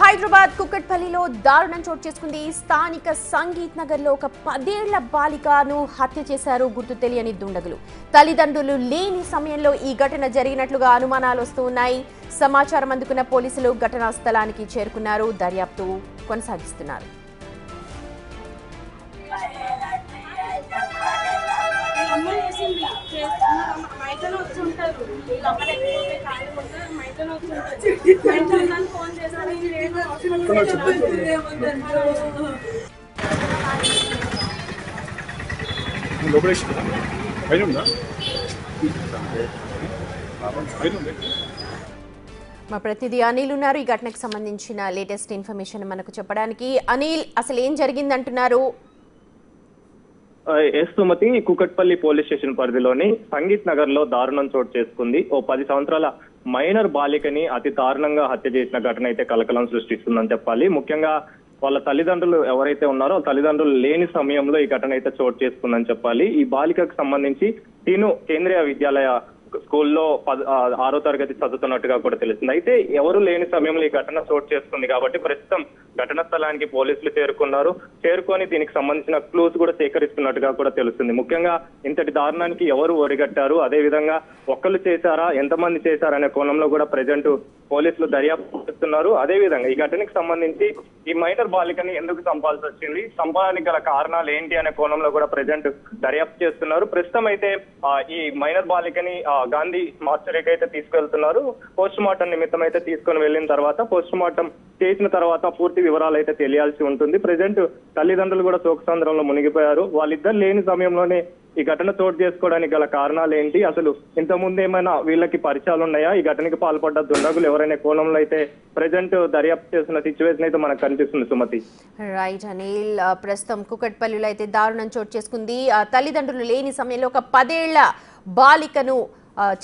హైదరాబాద్ కుక్కట్పల్లిలో దారుణం చోటు చేసుకుంది. స్థానిక సంగీత్ నగర్ లో ఒక 10 ఏళ్ల బాలికను హత్య చేశారు గుర్తు తెలియని దుండగులు. తల్లిదండ్రులు లేని సమయంలో ఈ ఘటన జరిగినట్లుగా అనుమానాలు వస్తున్నాయి. సమాచారం అందుకున్న పోలీసులు ఘటనా స్థలానికి చేరుకున్నారు. దర్యాప్తు కొనసాగిస్తున్నారు. మా ప్రతినిధి అనిల్ ఉన్నారు. ఈ ఘటనకు సంబంధించిన లేటెస్ట్ ఇన్ఫర్మేషన్ మనకు చెప్పడానికి. అనిల్, అసలు ఏం జరిగిందంటున్నారు? సుమతి, కుకట్పల్లి పోలీస్ స్టేషన్ పరిధిలోని సంగీత్ నగర్ లో దారుణం చోటు చేసుకుంది. ఓ 10 సంవత్సరాల మైనర్ బాలికని అతి దారుణంగా హత్య చేసిన ఘటన అయితే కలకలం సృష్టిస్తుందని చెప్పాలి. ముఖ్యంగా వాళ్ళ తల్లిదండ్రులు ఎవరైతే ఉన్నారో తల్లిదండ్రులు లేని సమయంలో ఈ ఘటన అయితే చోటు చేసుకుందని చెప్పాలి. ఈ బాలికకు సంబంధించి తిను కేంద్రీయ విద్యాలయ స్కూల్లో 6వ తరగతి చదువుతున్నట్టుగా కూడా తెలుస్తుంది. అయితే ఎవరు లేని సమయంలో ఈ ఘటన చోటు చేసుకుంది కాబట్టి ప్రస్తుతం ఘటనా స్థలానికి పోలీసులు చేరుకొని దీనికి సంబంధించిన క్లూస్ కూడా సేకరిస్తున్నట్టుగా కూడా తెలుస్తుంది. ముఖ్యంగా ఇంతటి దారుణానికి ఎవరు ఒరిగట్టారు, అదే విధంగా ఒక్కళ్ళు చేశారా, ఎంతమంది చేశారనే కోణంలో కూడా ప్రజెంట్ పోలీసులు దర్యాప్తు చేస్తున్నారు. అదే విధంగా ఈ ఘటనకు సంబంధించి ఈ మైనర్ బాలికని ఎందుకు చంపాల్సి వచ్చింది, చంపడానికి గల కారణాలు ఏంటి అనే కోణంలో కూడా ప్రజెంట్ దర్యాప్తు చేస్తున్నారు. ప్రస్తుతం అయితే ఈ మైనర్ బాలికని గాంధీ మార్చరీకి అయితే తీసుకెళ్తున్నారు. పోస్ట్ మార్టం నిమిత్తం అయితే తీసుకొని వెళ్ళిన తర్వాత పోస్ట్ మార్టం చేసిన తర్వాత పూర్తి వివరాలు అయితే తెలియాల్సి ఉంటుంది. ప్రజెంట్ తల్లిదండ్రులు కూడా శోకసంద్రంలో మునిగిపోయారు. వాళ్ళిద్దరు లేని సమయంలోనే ఈ ఘటన చోటు చేసుకోవడానికి గల కారణాలు ఏంటి, అసలు ఇంతకుముందు ఏమైనా వీళ్ళకి పరిచయాలు ఉన్నాయా, ఈ ఘటనకి పాల్పడ్డ దుండగులు ఎవరైనా కోణంలో అయితే ప్రజెంట్ దర్యాప్తు చేస్తున్న సిచ్యువేషన్ అయితే మనకు కనిపిస్తుంది. సుమతి, రైట్ అనిల్, ప్రస్తుతం కుకట్పల్లిలో అయితే దారుణం చోటు చేసుకుంది. తల్లిదండ్రులు లేని సమయంలో ఒక 10 ఏళ్ల బాలికను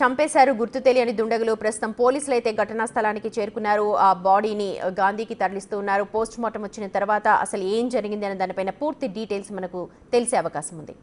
చంపేశారు గుర్తు తెలియని దుండగులు. ప్రస్తుతం పోలీసులు అయితే ఘటనా స్థలానికి చేరుకున్నారు. ఆ బాడీని గాంధీకి తరలిస్తూ ఉన్నారు. పోస్ట్ మార్టం వచ్చిన తర్వాత అసలు ఏం జరిగింది అనే దానిపైన పూర్తి డీటెయిల్స్ మనకు తెలిసే అవకాశం ఉంది.